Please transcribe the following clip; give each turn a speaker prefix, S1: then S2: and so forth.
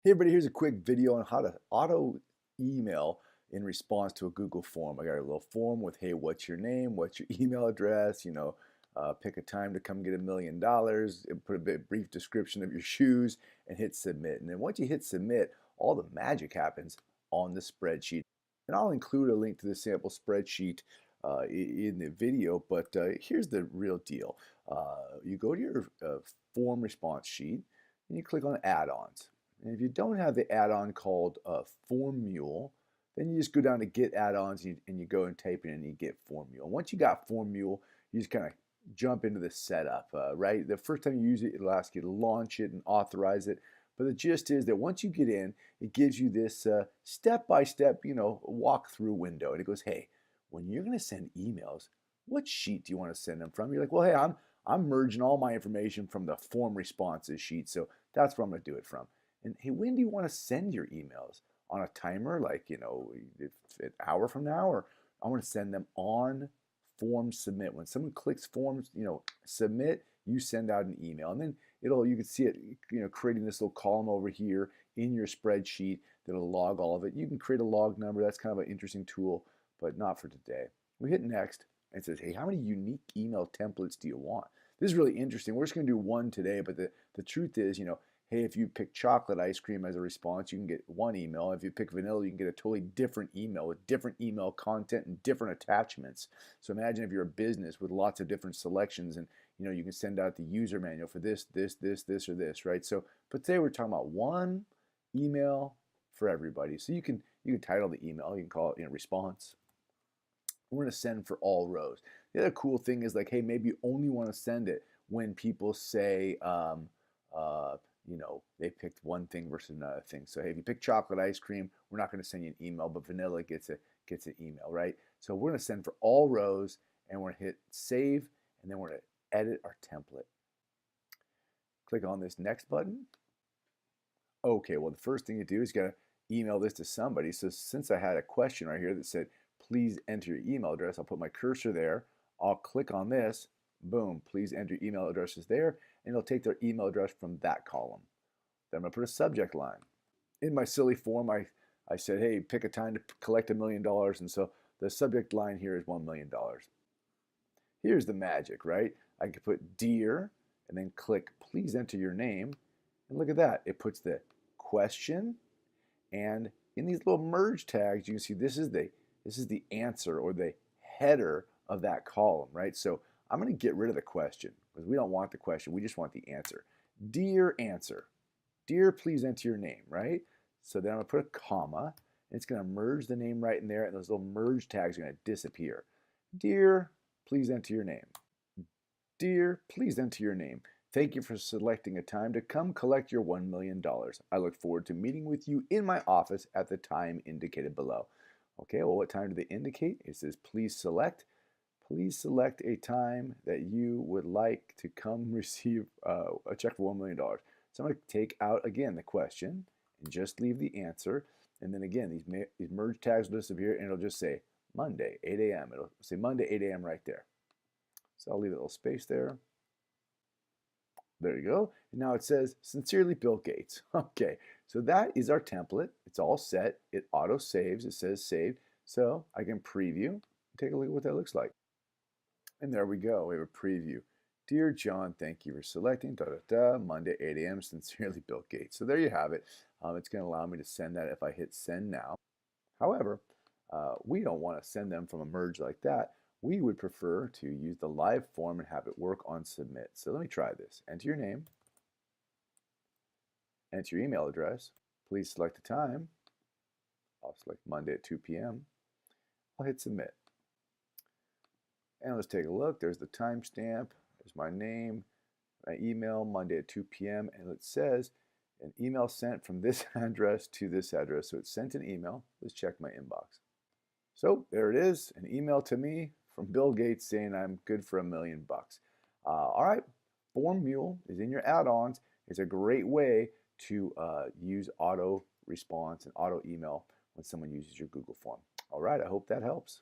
S1: Hey everybody, here's a quick video on how to auto email in response to a Google form. I got a little form with, hey, what's your name? What's your email address? Pick a time to come get $1 million, and put a brief description of your shoes and hit submit. And then once you hit submit, all the magic happens on the spreadsheet. And I'll include a link to the sample spreadsheet in the video, but here's the real deal. You go to your form response sheet and you click on add-ons. And if you don't have the add-on called Form Mule, then you just go down to Get Add-ons and you go and type in and you get Form Mule. And once you got Form Mule, you just kind of jump into the setup, right? The first time you use it, it'll ask you to launch it and authorize it. But the gist is that once you get in, it gives you this step-by-step, walkthrough window. And it goes, hey, when you're going to send emails, what sheet do you want to send them from? You're like, well, hey, I'm merging all my information from the form responses sheet, so that's where I'm going to do it from. And hey, when do you want to send your emails? On a timer, like, an hour from now, or I want to send them on form submit. When someone clicks forms, submit, you send out an email. And then you can see it, creating this little column over here in your spreadsheet that'll log all of it. You can create a log number. That's kind of an interesting tool, but not for today. We hit next and it says, hey, how many unique email templates do you want? This is really interesting. We're just going to do one today, but the truth is, hey, if you pick chocolate ice cream as a response, you can get one email. If you pick vanilla, you can get a totally different email with different email content and different attachments. So imagine if you're a business with lots of different selections and you can send out the user manual for this, or this, right? So, but today we're talking about one email for everybody. So you can title the email, you can call it response. We're going to send for all rows. The other cool thing is like, hey, maybe you only want to send it when people say, they picked one thing versus another thing. So hey, if you pick chocolate ice cream, we're not going to send you an email, but vanilla gets an email, right? So we're going to send for all rows, and we're going to hit save, and then we're going to edit our template. Click on this next button. Okay, well, the first thing you do is you got to email this to somebody. So since I had a question right here that said, please enter your email address, I'll put my cursor there. I'll click on this. Boom, please enter your email addresses there, and it'll take their email address from that column. Then I'm going to put a subject line. In my silly form, I said, hey, pick a time to collect $1 million, and so the subject line here is $1 million. Here's the magic, right? I can put dear, and then click please enter your name, and look at that. It puts the question, and in these little merge tags, you can see this is the answer or the header of that column, right? So I'm going to get rid of the question because we don't want the question. We just want the answer. Dear answer. Dear, please enter your name, right? So then I'm going to put a comma, and it's going to merge the name right in there, and those little merge tags are going to disappear. Dear, please enter your name. Dear, please enter your name. Thank you for selecting a time to come collect your $1 million. I look forward to meeting with you in my office at the time indicated below. Okay, well, what time do they indicate? It says, please select. Please select a time that you would like to come receive a check for $1 million. So I'm going to take out, again, the question and just leave the answer. And then, again, these merge tags will disappear, and it'll just say Monday, 8 a.m. It'll say Monday, 8 a.m. right there. So I'll leave a little space there. There you go. And now it says, Sincerely, Bill Gates. Okay, so that is our template. It's all set. It auto-saves. It says saved. So I can preview. Take a look at what that looks like. And there we go. We have a preview. Dear John, thank you for selecting Monday, 8 a.m. Sincerely, Bill Gates. So there you have it. It's going to allow me to send that if I hit send now. However, we don't want to send them from a merge like that. We would prefer to use the live form and have it work on submit. So let me try this. Enter your name. Enter your email address. Please select a time. I'll select Monday at 2 p.m. I'll hit submit. And let's take a look. There's the timestamp. There's my name, my email, Monday at 2 p.m. And it says an email sent from this address to this address. So it sent an email. Let's check my inbox. So there it is, an email to me from Bill Gates saying I'm good for $1 million. All right, Form Mule is in your add-ons. It's a great way to use auto response and auto email when someone uses your Google form. All right, I hope that helps.